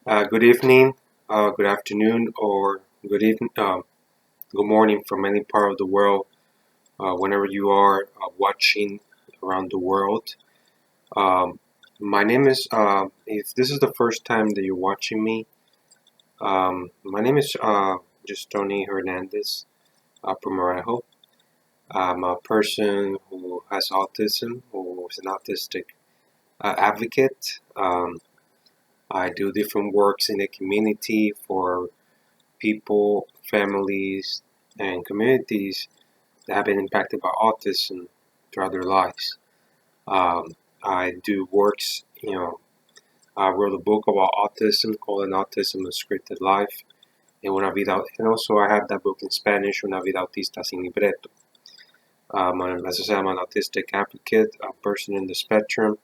Good evening, good afternoon, or good morning from any part of the world. Whenever you are watching around the world. Um, my name is. If this is the first time that you're watching me, my name is just Tony Hernandez Primarejo. I'm a person who has autism, who is an autistic advocate. I do different works in the community for people, families, and communities that have been impacted by autism throughout their lives. Um, I do works, I wrote a book about autism called An Autism Unscripted Life. And also I have that book in Spanish, Una vida autista sin libreto. As I said, I'm an autistic advocate, a person in the spectrum.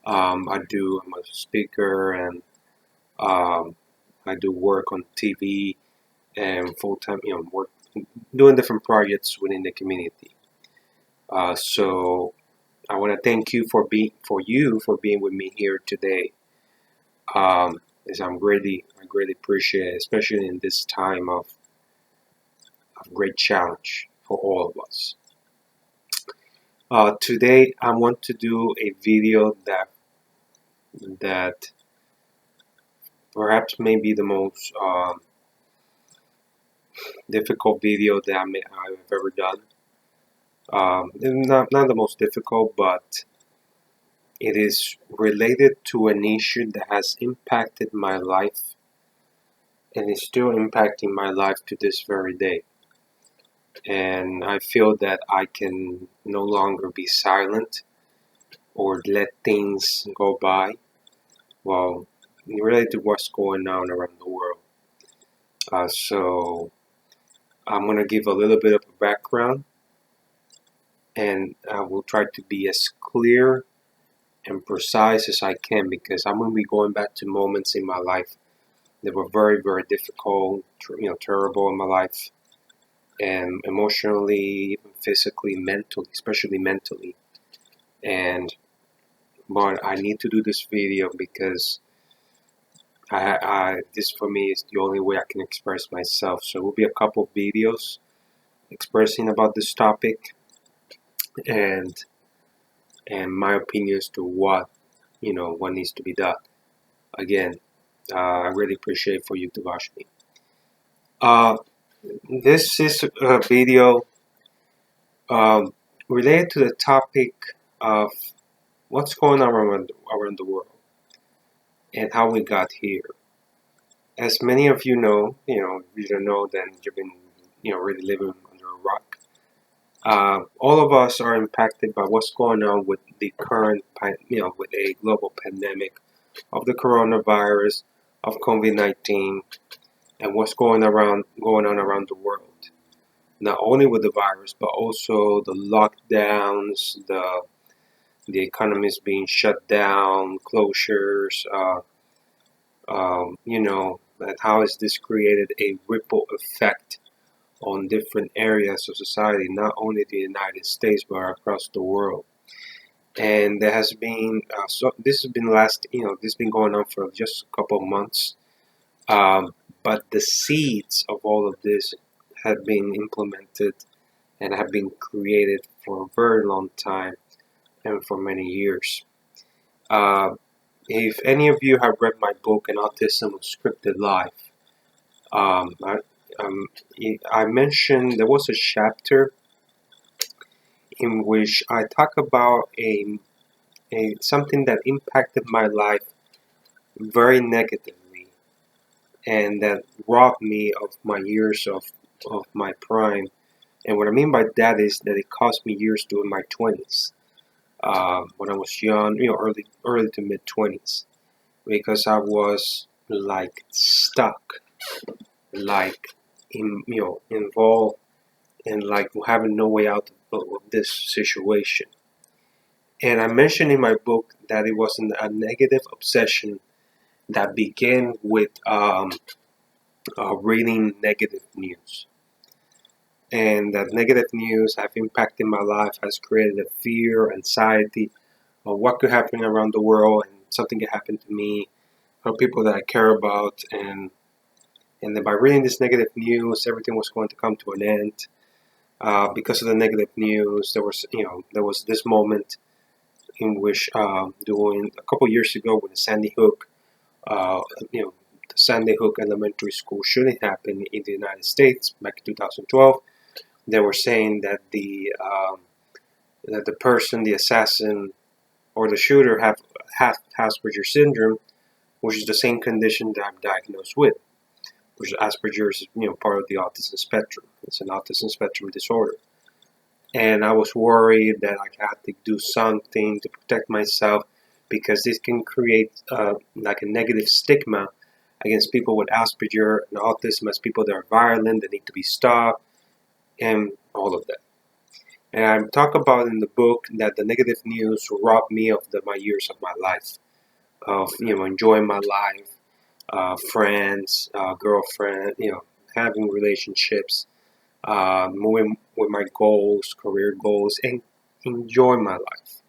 I'm a speaker and um, I do work on TV and full time, work doing different projects within the community. So I want to thank you for being with me here today. As I greatly appreciate it, especially in this time of great challenge for all of us. Today I want to do a video that perhaps may be the most difficult video that I've ever done. Not the most difficult, but it is related to an issue that has impacted my life and is still impacting my life to this very day. And I feel that I can no longer be silent or let things go by while related to what's going on around the world. So I'm going to give a little bit of a background and I will try to be as clear and precise as I can because I'm going to be going back to moments in my life that were very, very difficult, terrible in my life, and emotionally, even physically, mentally, especially mentally. But I need to do this video because this for me is the only way I can express myself. So it will be a couple of videos expressing about this topic and my opinions to what needs to be done. Again, I really appreciate for you to watch me. Uh, this is a video um, related to the topic of what's going on around the world and how we got here. As many of you know, you don't know, then you've been, really living under a rock. All of us are impacted by what's going on with the current, with a global pandemic of the coronavirus, of COVID-19, and what's going on around the world. Not only with the virus, but also the lockdowns, the economies being shut down, closures. And how has this created a ripple effect on different areas of society, not only the United States but across the world. And there has been this has been this has been going on for just a couple of months. But the seeds of all of this have been implemented and have been created for a very long time and for many years. Uh, if any of you have read my book, An Autism Unscripted Life, um, I, um, I mentioned there was a chapter in which I talk about a something that impacted my life very negatively and that robbed me of my years of my prime. And what I mean by that is that it cost me years during my 20s, when I was young, early to mid 20s, because I was like stuck, like involved, and like having no way out of this situation. And I mentioned in my book that it was a negative obsession that began with reading negative news. And that negative news have impacted my life, has created a fear, anxiety of what could happen around the world and something could happen to me. or people that I care about, and then by reading this negative news, everything was going to come to an end. Because of the negative news, there was this moment in which, doing a couple years ago, when the Sandy Hook, uh, you know, the Sandy Hook Elementary School shooting happened in the United States back in 2012. They were saying that the person, the assassin, or the shooter have Asperger's syndrome, which is the same condition that I'm diagnosed with. Which Asperger's is part of the autism spectrum. It's an autism spectrum disorder, and I was worried that I had to do something to protect myself because this can create like a negative stigma against people with Asperger and autism as people that are violent, that need to be stopped, and all of that. And I talk about in the book that the negative news robbed me of my years of my life, of enjoying my life, friends, girlfriend, having relationships, moving with my goals, career goals, and enjoy my life.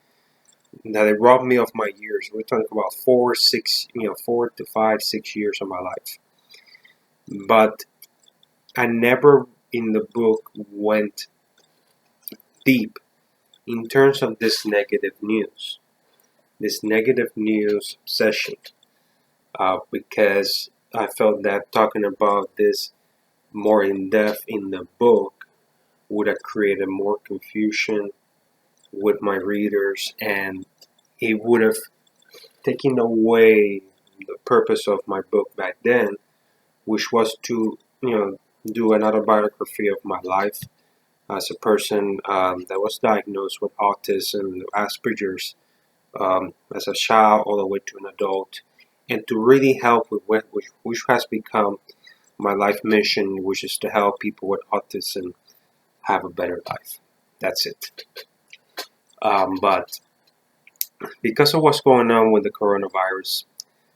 That it robbed me of my years. We're talking about 4 to 5, 6 years of my life. But I never in the book went deep in terms of this negative news obsession, because I felt that talking about this more in depth in the book would have created more confusion with my readers, and it would have taken away the purpose of my book back then, which was to do an autobiography of my life as a person that was diagnosed with autism, Asperger's, as a child all the way to an adult, and to really help with which has become my life mission, which is to help people with autism have a better life. That's it. But because of what's going on with the coronavirus,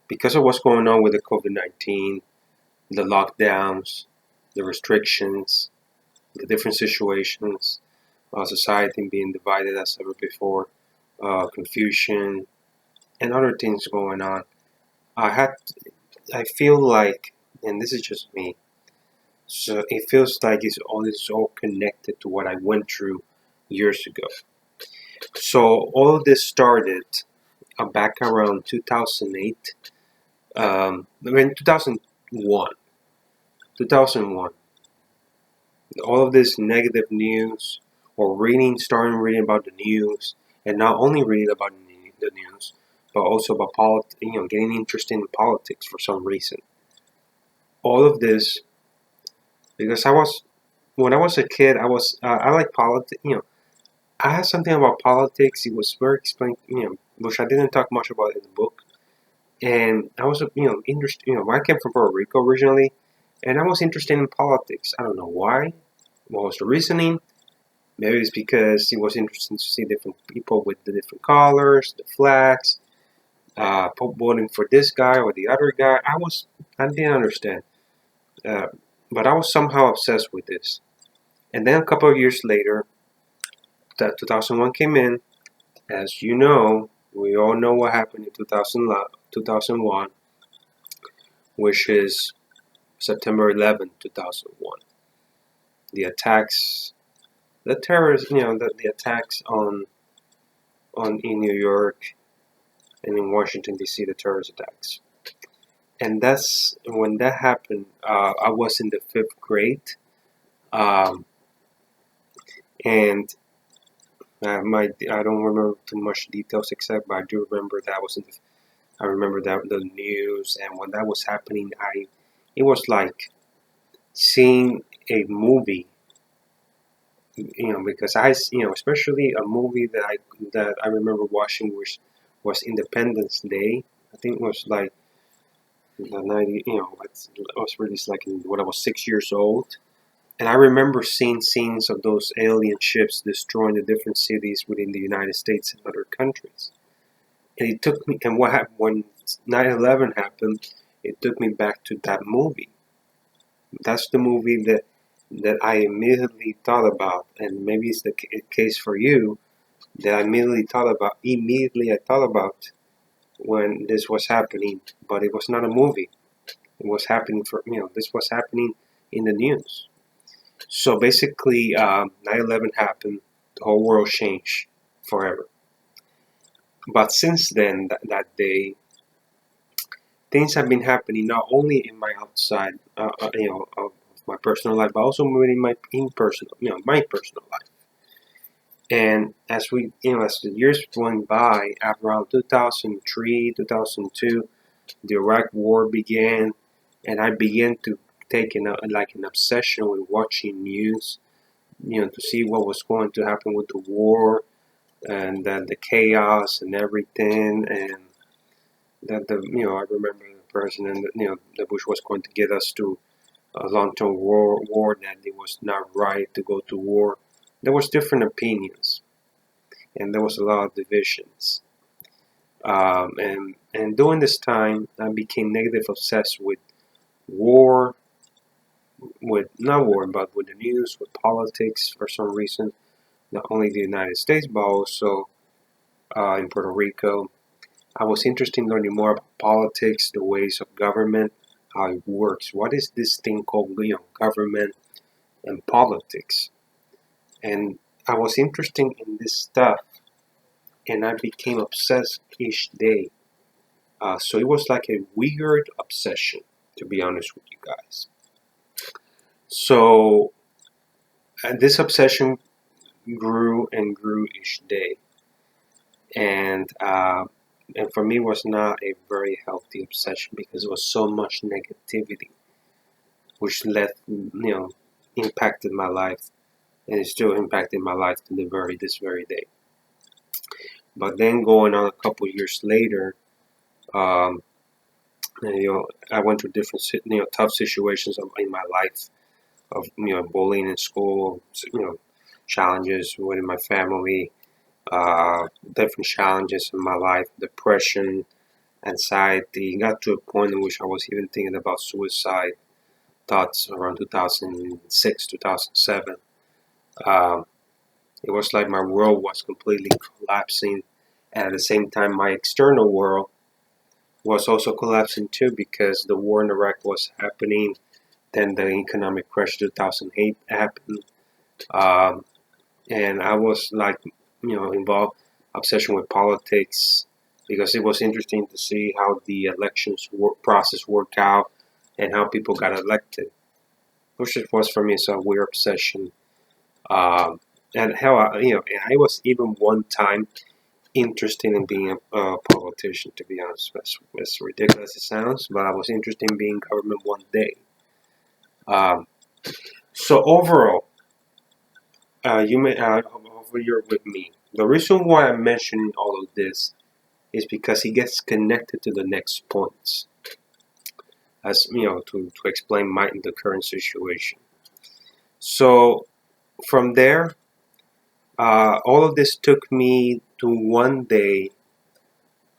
because of what's going on with the COVID-19, the lockdowns, the restrictions, the different situations, society being divided as ever before, confusion, and other things going on, I feel like, and this is just me, so it feels like it's all connected to what I went through years ago. So all of this started back around 2008, I mean 2001. 2001. All of this negative news, or starting reading about the news, and not only reading about the news, but also about getting interested in politics for some reason. All of this because when I was a kid, I like politics. I had something about politics. It was very explained, which I didn't talk much about in the book. And I was, interested. I came from Puerto Rico originally, and I was interested in politics. I don't know why. What was the reasoning? Maybe it's because it was interesting to see different people with the different colors, the flags, voting for this guy or the other guy. I didn't understand, uh, but I was somehow obsessed with this. And then a couple of years later, that 2001 came in. As you know, we all know what happened in 2001, which is September 11th, 2001. The attacks, the terrorists, the attacks on in New York and in Washington D.C. the terrorist attacks, and that's when that happened. I was in the fifth grade, um, and I don't remember too much details except, but I do remember that I remember that the news, and when that was happening, it was like seeing a movie. Because especially a movie that I remember watching, which was Independence Day. I think it was like the 90. It was released like when I was 6 years old, and I remember seeing scenes of those alien ships destroying the different cities within the United States and other countries. And it took me, and what happened when 9/11 happened, it took me back to that movie. That's the movie that I immediately thought about, and maybe it's the case for you, that I immediately thought about when this was happening, but it was not a movie. It was happening this was happening in the news. So basically, 9/11 happened, the whole world changed forever. But since then, that day, things have been happening not only in my outside, of my personal life, but also in my my personal life. And as the years went by, around 2003, 2002, the Iraq War began, and I began to take an obsession with watching news, to see what was going to happen with the war and the chaos and everything, and that I remember the president, that Bush was going to get us to a long-term war, that it was not right to go to war. There was different opinions, and there was a lot of divisions. And during this time, I became negative obsessed with war, with not war, but with the news, with politics for some reason. Not only the United States, but also in Puerto Rico. I was interested in learning more about politics, the ways of government, how it works. What is this thing called, government and politics? And I was interested in this stuff, and I became obsessed each day. So it was like a weird obsession, to be honest with you guys. So this obsession grew and grew each day, and for me, was not a very healthy obsession because there was so much negativity, which impacted my life, and is still impacting my life to this very day. But then going on a couple years later, um, I went through different tough situations in my life of bullying in school, challenges within my family, different challenges in my life, depression, anxiety. Got to a point in which I was even thinking about suicide thoughts around 2006, 2007. Um, it was like my world was completely collapsing, and at the same time, my external world was also collapsing too because the war in Iraq was happening. Then the economic crash 2008 happened, um, and I was like, involved obsession with politics because it was interesting to see how the elections process worked out and how people got elected, which it was for me so a weird obsession. Um, and hell, and I was even one time interested in being a politician. To be honest, as ridiculous as it sounds, but I was interested in being government one day. Um, so overall, hopefully you're with me. The reason why I'm mentioning all of this is because it gets connected to the next points, as to explain the current situation. So from there, all of this took me to one day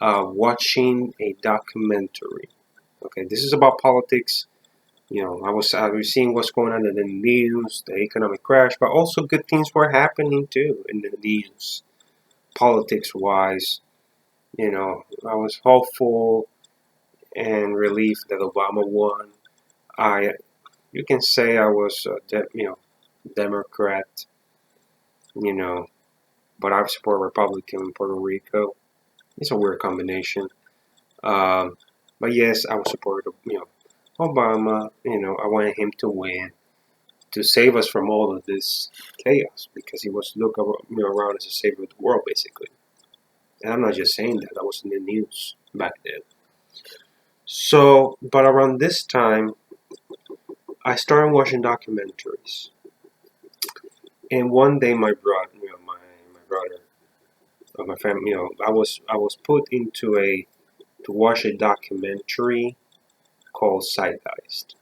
watching a documentary. Okay, this is about politics. I was seeing what's going on in the news, the economic crash, but also good things were happening too in the news, politics wise. I was hopeful and relieved that Obama won. I, you can say I was Democrat, you know, but I support Republican in Puerto Rico. It's a weird combination. Um, but yes, I was supportive of Obama. I wanted him to win to save us from all of this chaos because he was looked around as a savior of the world basically. And I'm not just saying that. That was in the news back then. So, but around this time, I started watching documentaries. And one day, my brother, my brother, my family, I was put into to watch a documentary called Zeitgeist.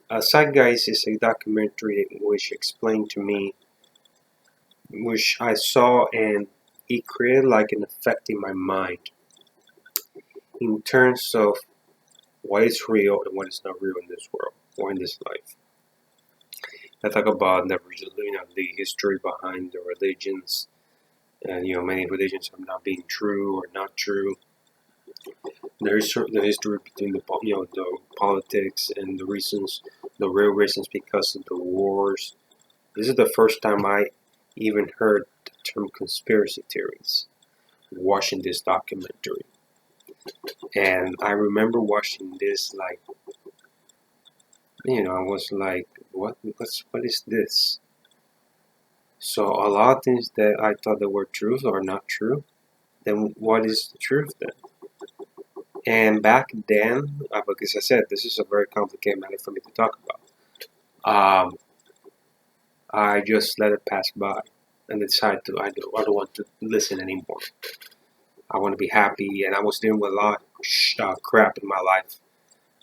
Zeitgeist is a documentary which explained to me, which I saw, and it created like an effect in my mind in terms of what is real and what is not real in this world or in this life. I talk about the history behind the religions, and many religions are not being true or not true. the history between the politics and the reasons, the real reasons because of the wars. This is the first time I even heard the term conspiracy theories watching this documentary. And I remember watching this I was like, what is this? So a lot of things that I thought that were truth are not true. Then what is the truth then? And back then, because I said this is a very complicated matter for me to talk about, I just let it pass by and decided I don't want to listen anymore. I want to be happy, and I was dealing with a lot of crap in my life,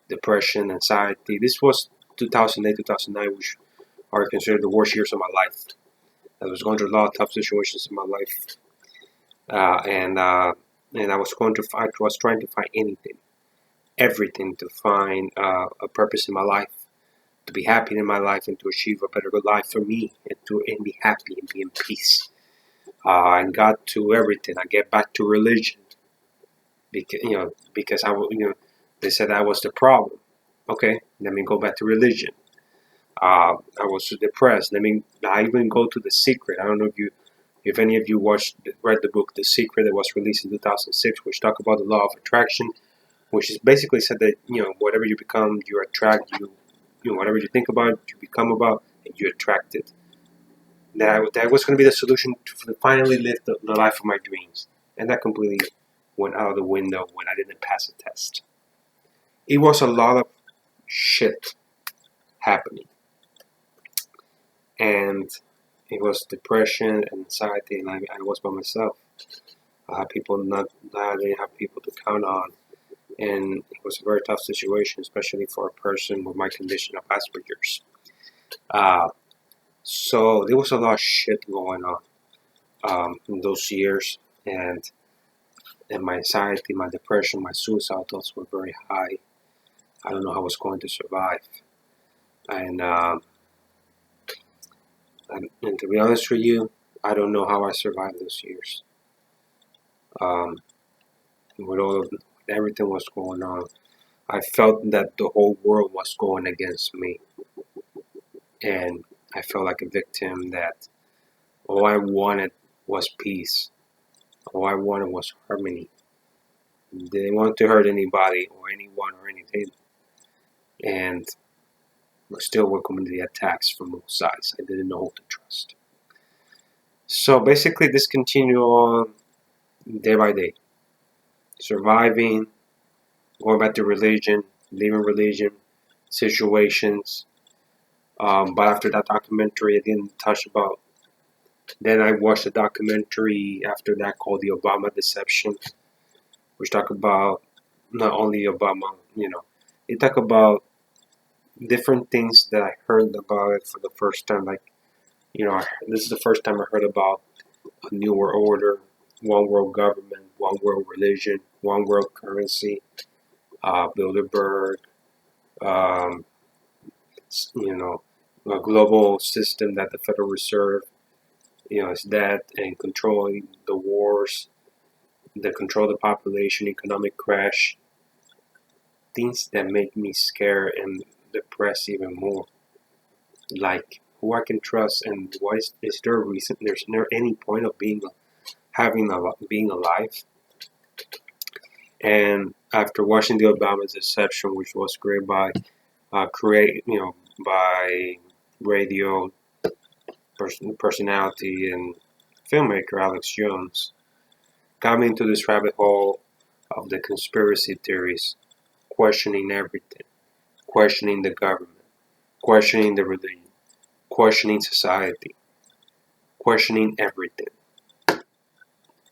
depression, anxiety. This was 2008, 2009, which are considered the worst years of my life. I was going through a lot of tough situations in my life, and I was trying to find everything to find a purpose in my life, to be happy in my life, and to achieve a better life for me, and be happy and be in peace. And got to everything. I get back to religion because they said I was the problem. Okay, let me go back to religion. I was so depressed. I even go to The Secret. I don't know if any of you read the book The Secret that was released in 2006, which talk about the law of attraction, which is basically said that whatever you become, you attract. Whatever you think about, you become about, and you attract it. That was going to be the solution to finally live the life of my dreams, and that completely went out of the window when I didn't pass a test. It was a lot of shit happening, and it was depression and anxiety, and I was by myself. I had people I didn't have people to count on, and it was a very tough situation, especially for a person with my condition of Asperger's. So there was a lot of shit going on in those years, and my anxiety, my depression, my suicidal thoughts were very high. I don't know how I was going to survive, and and to be honest with you, I don't know how I survived those years. Um, with everything was going on, I felt that the whole world was going against me, and I felt like a victim. That all I wanted was peace. All I wanted was harmony. Didn't want to hurt anybody or anyone or anything, and still were coming to the attacks from both sides. I didn't know who to trust. So basically, this continued on day by day, surviving, going back to religion, leaving religion, situations. But after that documentary, I didn't touch about. Then I watched a documentary after that called The Obama Deception, which talk about not only Obama, it talk about different things that I heard about it for the first time. Like, this is the first time I heard about a new world order, one world government, one world religion, one world currency, Bilderberg, um, a global system that the Federal Reserve, is that, and controlling the wars, the control the population, economic crash, things that make me scared and depressed even more. Like who I can trust and why is there a reason? There's no any point of being alive. And after watching the Obama Deception, which was created by by radio personality and filmmaker Alex Jones, got me into this rabbit hole of the conspiracy theories, questioning everything, questioning the government, questioning the religion, questioning society, questioning everything.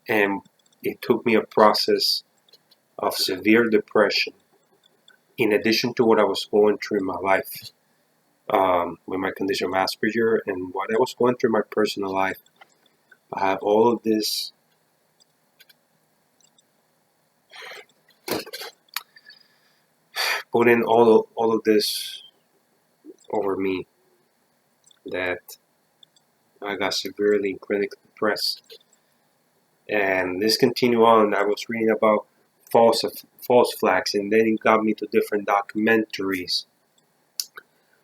And it took me a process of severe depression, in addition to what I was going through in my life, with my condition of Asperger and what I was going through in my personal life. I have all of this putting all of this over me, that I got severely and clinically depressed. And this continued on. I was reading about false flags, and then it got me to different documentaries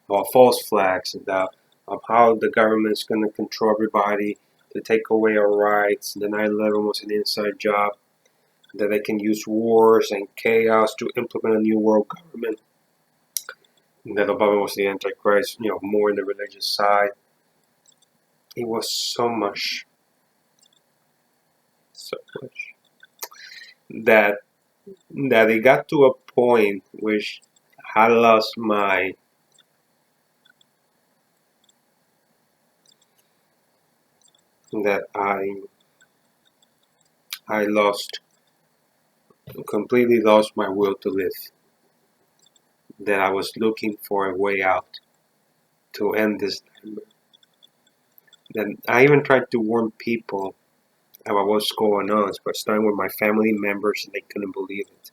about false flags and of how the government's going to control everybody to take away our rights. The 9/11 was an inside job, that they can use wars and chaos to implement a new world government. And that Obama was the Antichrist, more in the religious side. It was so much that it got to a point which I lost that I completely lost my will to live. That I was looking for a way out to end this nightmare. Then I even tried to warn people about what's going on, but starting with my family members, and they couldn't believe it.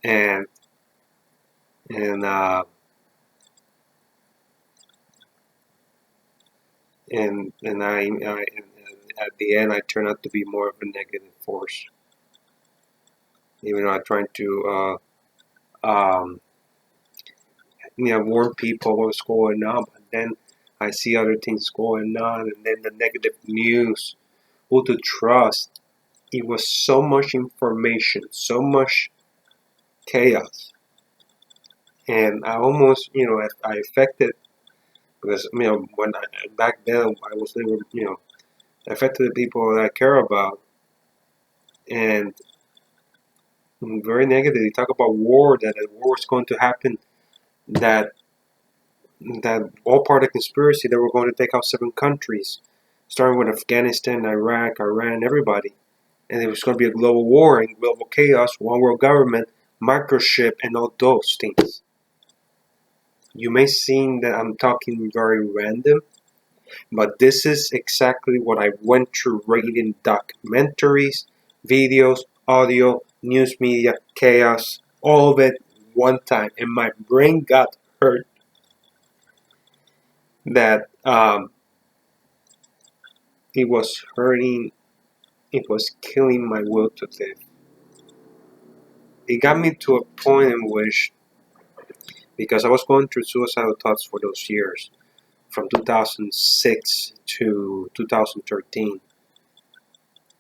And and uh, and at the end, I turned out to be more of a negative force. Even though I tried to warn people what's going on, but then I see other things going on, and then the negative news, who to trust. It was so much information, so much chaos, and I almost, I affected, because when back then I was living, affected the people that I care about, and very negative. They talk about war, that a war is going to happen, that all part of the conspiracy, they were going to take out 7 countries, starting with Afghanistan, Iraq, Iran, everybody. And it was going to be a global war and global chaos, one world government, microchip, and all those things. You may seem that I'm talking very random, but this is exactly what I went through reading documentaries, videos, audio, news media, chaos, all of it one time. And my brain got hurt that it was hurting, it was killing my will to live. It got me to a point in which, because I was going through suicidal thoughts for those years, from 2006 to 2013,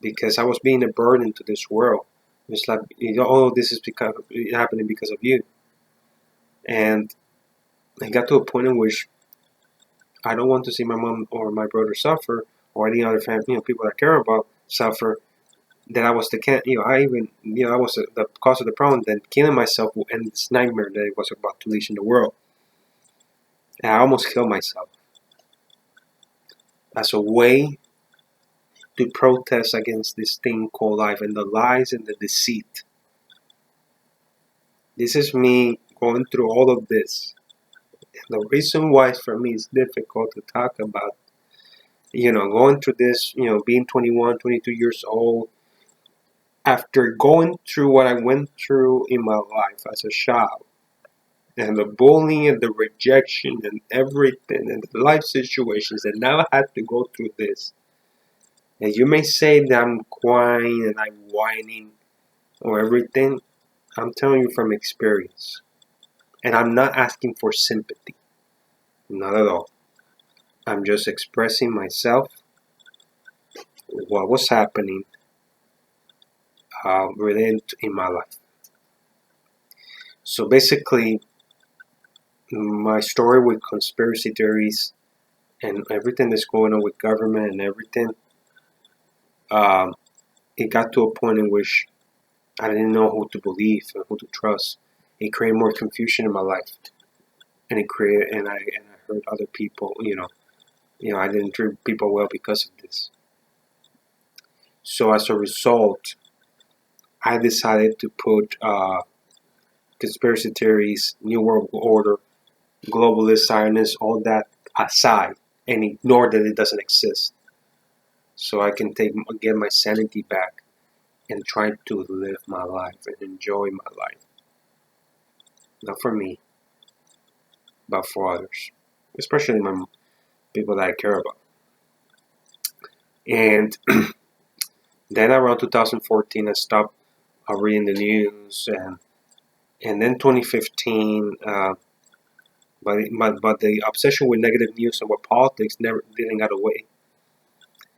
because I was being a burden to this world. It's like, oh, this is because happening because of you. And I got to a point in which I don't want to see my mom or my brother suffer, or any other family, people I care about suffer. That I was I was the cause of the problem. Then killing myself will end this nightmare that it was about to leash in the world. And I almost killed myself as a way to protest against this thing called life and the lies and the deceit. This is me going through all of this. And the reason why for me it's difficult to talk about, going through this, being 21, 22 years old, after going through what I went through in my life as a child, and the bullying and the rejection and everything and the life situations, and now I had to go through this. And you may say that I'm crying and I'm whining or everything. I'm telling you from experience. And I'm not asking for sympathy. Not at all. I'm just expressing myself, what was happening within in my life. So basically, my story with conspiracy theories and everything that's going on with government and everything, it got to a point in which I didn't know who to believe and who to trust. It created more confusion in my life, and I hurt other people. I didn't treat people well because of this. So as a result, I decided to put conspiracy theories, New World Order, globalist Zionists, all that aside and ignore that it doesn't exist. So I can get my sanity back and try to live my life and enjoy my life. Not for me, but for others, especially my people that I care about. And then around 2014, I stopped reading the news, and then 2015. But the obsession with negative news and with politics never didn't got away,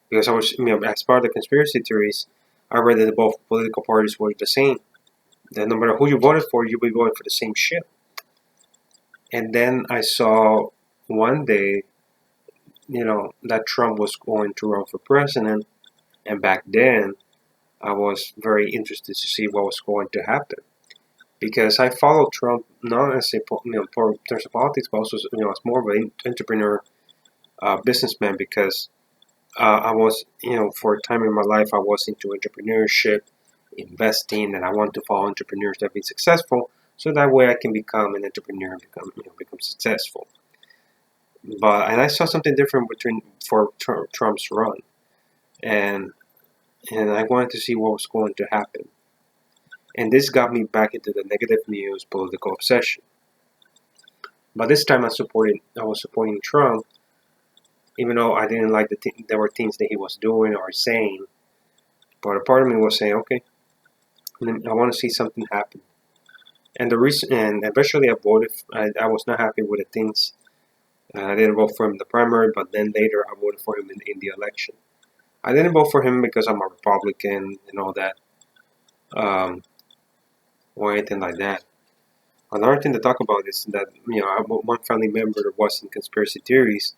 because I was, as part of the conspiracy theories, I read that both political parties were the same. That no matter who you voted for, you'll be voting for the same shit. And then I saw one day, that Trump was going to run for president, and back then I was very interested to see what was going to happen, because I followed Trump not as a for terms of politics, but also as more of an entrepreneur, businessman, because I was, for a time in my life, I was into entrepreneurship, investing, and I want to follow entrepreneurs that have been successful, so that way I can become an entrepreneur and become successful. And I saw something different for Trump's run, and I wanted to see what was going to happen. And this got me back into the negative news political obsession. But this time I was supporting Trump, even though I didn't like there were things that he was doing or saying. But a part of me was saying, okay, I want to see something happen. And eventually I voted. I was not happy with the things. I didn't vote for him in the primary, but then later I voted for him in the election. I didn't vote for him because I'm a Republican and all that, or anything like that. Another thing to talk about is that one family member was in conspiracy theories,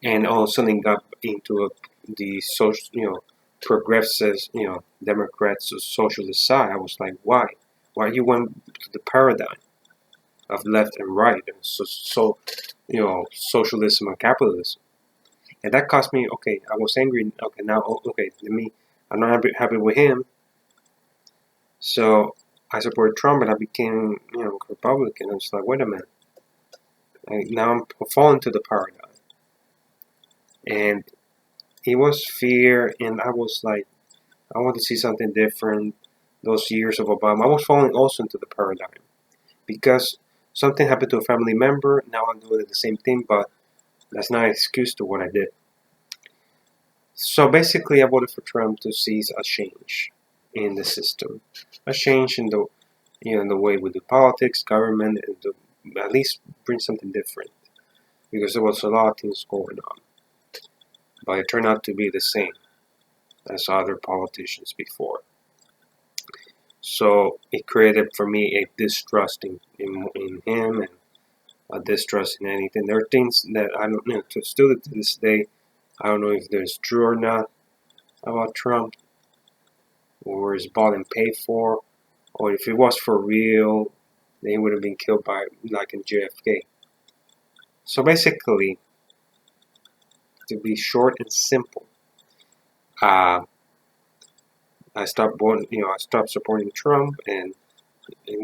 and all of a sudden got into the social, progressive, Democrats, socialist side. I was like, why? Why you went to the paradigm of left and right, and socialism and capitalism? And that cost me. Okay, I was angry. Okay, now okay, I'm not happy with him. So I supported Trump, and I became, Republican. I was like, wait a minute. Now I'm falling to the paradigm, and it was fear, and I was like, I want to see something different. Those years of Obama, I was falling also into the paradigm, because something happened to a family member. Now I'm doing the same thing, but that's not an excuse to what I did. So basically, I voted for Trump to see a change in the system, a change in the way we do politics, government, and to at least bring something different, because there was a lot of things going on, but it turned out to be the same as other politicians before. So it created for me a distrust in him, and a distrust in anything. There are things that I don't know, still to this day, I don't know if there's true or not about Trump, or is bought and paid for, or if it was for real, then he would have been killed by, like in JFK. So basically, to be short and simple, I stopped supporting Trump, and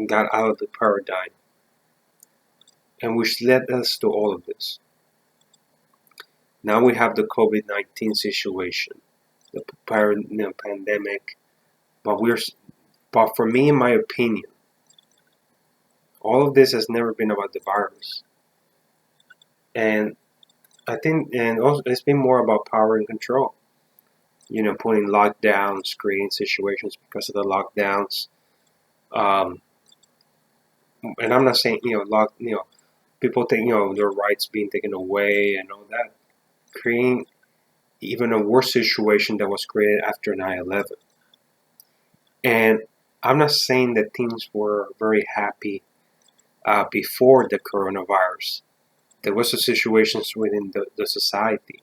got out of the paradigm, and which led us to all of this. Now we have the COVID-19 situation, the pandemic, but for me, in my opinion, all of this has never been about the virus, and I think, and also it's been more about power and control. Putting lockdowns, creating situations because of the lockdowns. Um, and I'm not saying people think their rights being taken away and all that, creating even a worse situation that was created after 9/11. And I'm not saying that things were very happy before the coronavirus. There was a situations within the society,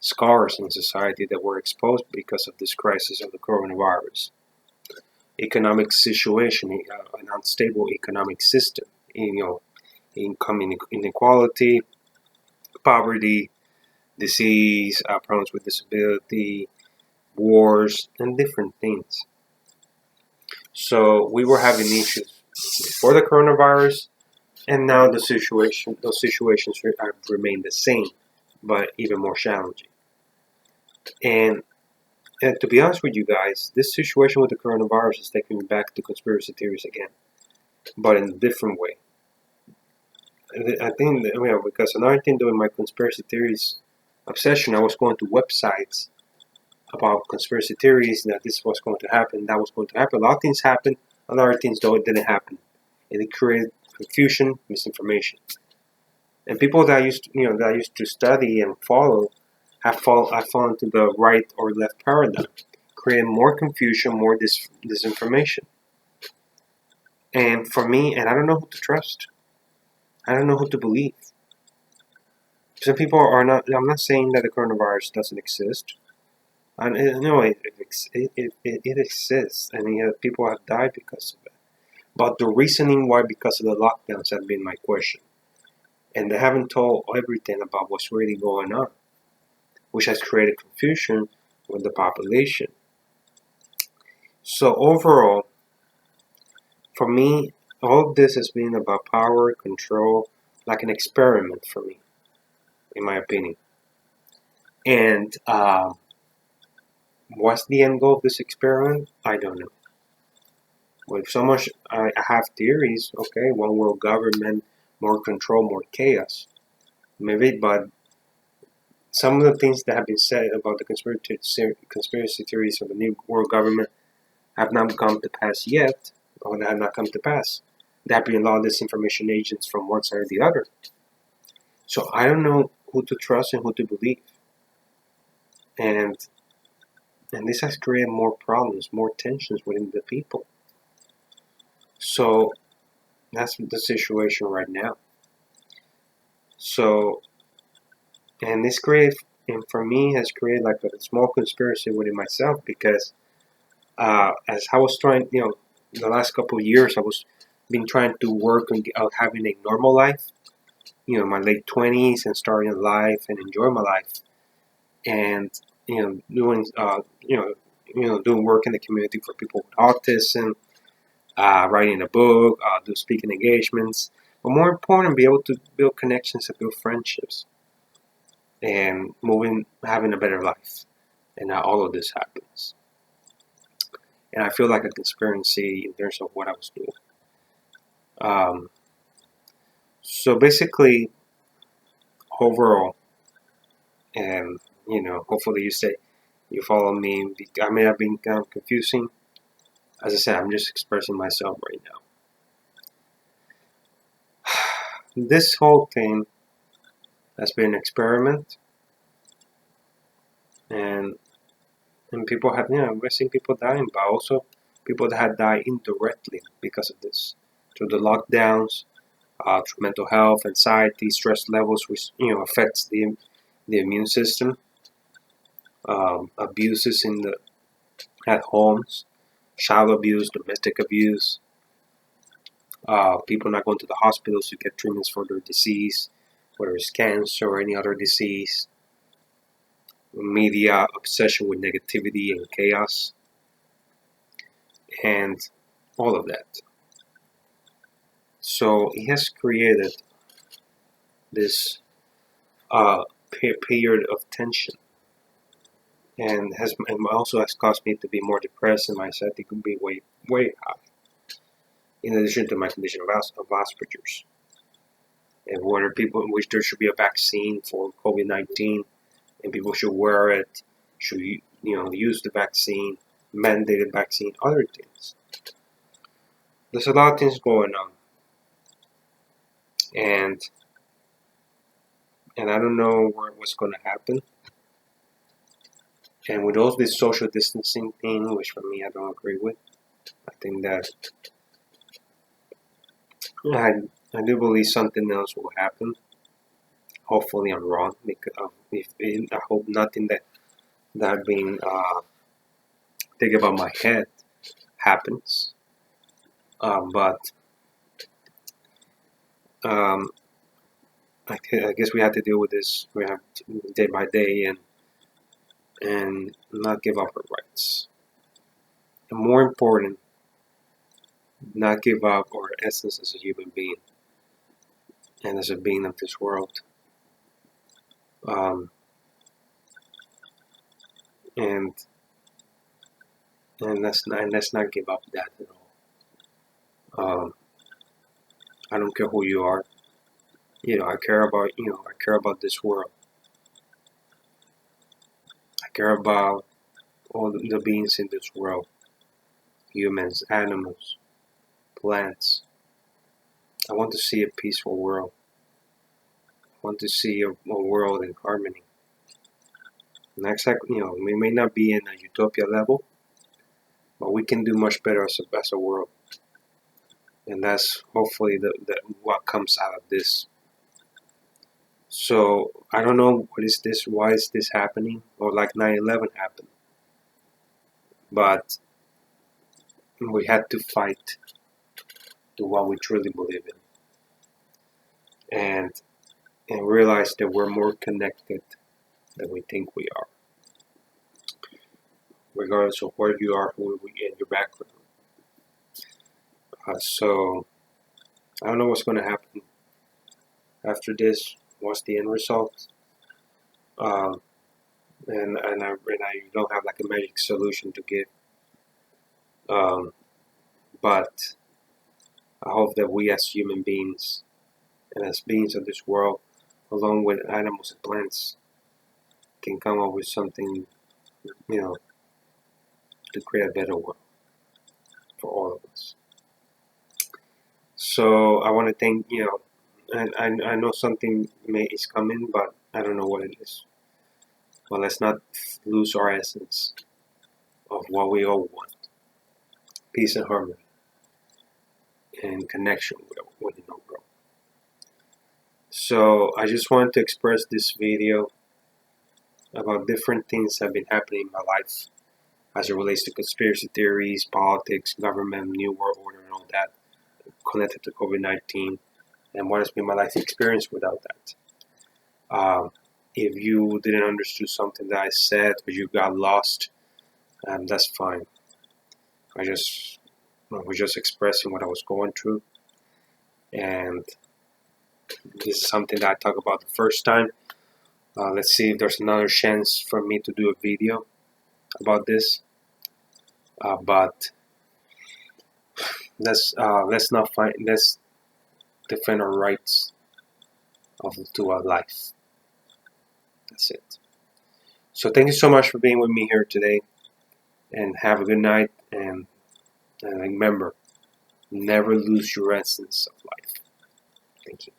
scars in society that were exposed because of this crisis of the coronavirus. Economic situation, an unstable economic system, income inequality, poverty, disease, problems with disability, wars, and different things. So we were having issues before the coronavirus, and now those situations have remained the same, but even more challenging. And to be honest with you guys, this situation with the coronavirus is taking me back to conspiracy theories again, but in a different way. I think that, because another thing doing my conspiracy theories obsession, I was going to websites about conspiracy theories that this was going to happen, that was going to happen. A lot of things happened, a lot of things though it didn't happen, and it created confusion, misinformation. And people that used to study and follow have fallen into the right or left paradigm, creating more confusion, more disinformation. And for me, and I don't know who to trust. I don't know who to believe. Some people are not. I'm not saying that the coronavirus doesn't exist. No, it exists, and people have died because of it. But the reasoning why, because of the lockdowns, has been my question. And they haven't told everything about what's really going on, which has created confusion with the population. So overall, for me, all of this has been about power, control, like an experiment for me, in my opinion. And what's the end goal of this experiment? I don't know. With so much, I have theories. Okay, one world government, more control, more chaos. Maybe, but some of the things that have been said about the conspiracy theories of the new world government have not come to pass yet, or they have not come to pass. There have been a lot of disinformation agents from one side or the other. So I don't know who to trust and who to believe. And this has created more problems, more tensions within the people. So that's the situation right now. So, and this created, and for me, has created like a small conspiracy within myself because as I was trying, the last couple of years, I was been trying to work on having a normal life, my late 20s and starting a life and enjoy my life, and doing doing work in the community for people with autism, writing a book, do speaking engagements, but more important, be able to build connections and build friendships, and having a better life. And now all of this happens, and I feel like a conspiracy in terms of what I was doing. Um, so basically, overall, and hopefully you follow me. I may have been kind of confusing. As I said, I'm just expressing myself right now. This whole thing has been an experiment, and people have, we're seeing people dying, but also people that have died indirectly because of this, through the lockdowns, through mental health, anxiety, stress levels, which affects the immune system, abuses at homes, child abuse, domestic abuse, people not going to the hospitals to get treatments for their disease, whether it's cancer or any other disease, media obsession with negativity and chaos, and all of that. So it has created this period of tension, and also has caused me to be more depressed, and my anxiety could be way high. In addition to my condition of Asperger's, and whether people in which there should be a vaccine for COVID-19, and people should wear it, should use the vaccine, mandated vaccine, other things. There's a lot of things going on, and I don't know what's going to happen. And with all this social distancing thing, which for me I don't agree with, I think that I do believe something else will happen. Hopefully I'm wrong, because I hope nothing that I've been thinking about my head happens. But I guess we have to deal with this. We have to, day by day, and not give up our rights. And more important, not give up our essence as a human being and as a being of this world. Um, and let's not give up that at all. I don't care who you are. I care about this world. I care about all the beings in this world, humans, animals, plants. I want to see a peaceful world. I want to see a world in harmony. Not exactly, we may not be in a utopia level, but we can do much better as a world. And that's hopefully what comes out of this. So I don't know what is this, why is this happening, or like 9/11 happened. But we had to fight to what we truly believe in, and realize that we're more connected than we think we are, regardless of where you are, who in your background. So I don't know what's going to happen after this. What's the end result? Um, and I don't have like a magic solution to give. But I hope that we as human beings and as beings of this world, along with animals and plants, can come up with something, to create a better world for all of us. So I want to thank, and I know something is coming, but I don't know what it is. But let's not lose our essence of what we all want: peace and harmony and connection with one another. So I just wanted to express this video about different things that have been happening in my life as it relates to conspiracy theories, politics, government, new world order, and all that connected to COVID-19, and what has been my life experience without that. If you didn't understand something that I said, or you got lost, that's fine. I was just expressing what I was going through, and this is something that I talked about the first time. Let's see if there's another chance for me to do a video about this. But let's defend our rights to our life. That's it. So thank you so much for being with me here today, and have a good night. And remember, never lose your essence of life. Thank you.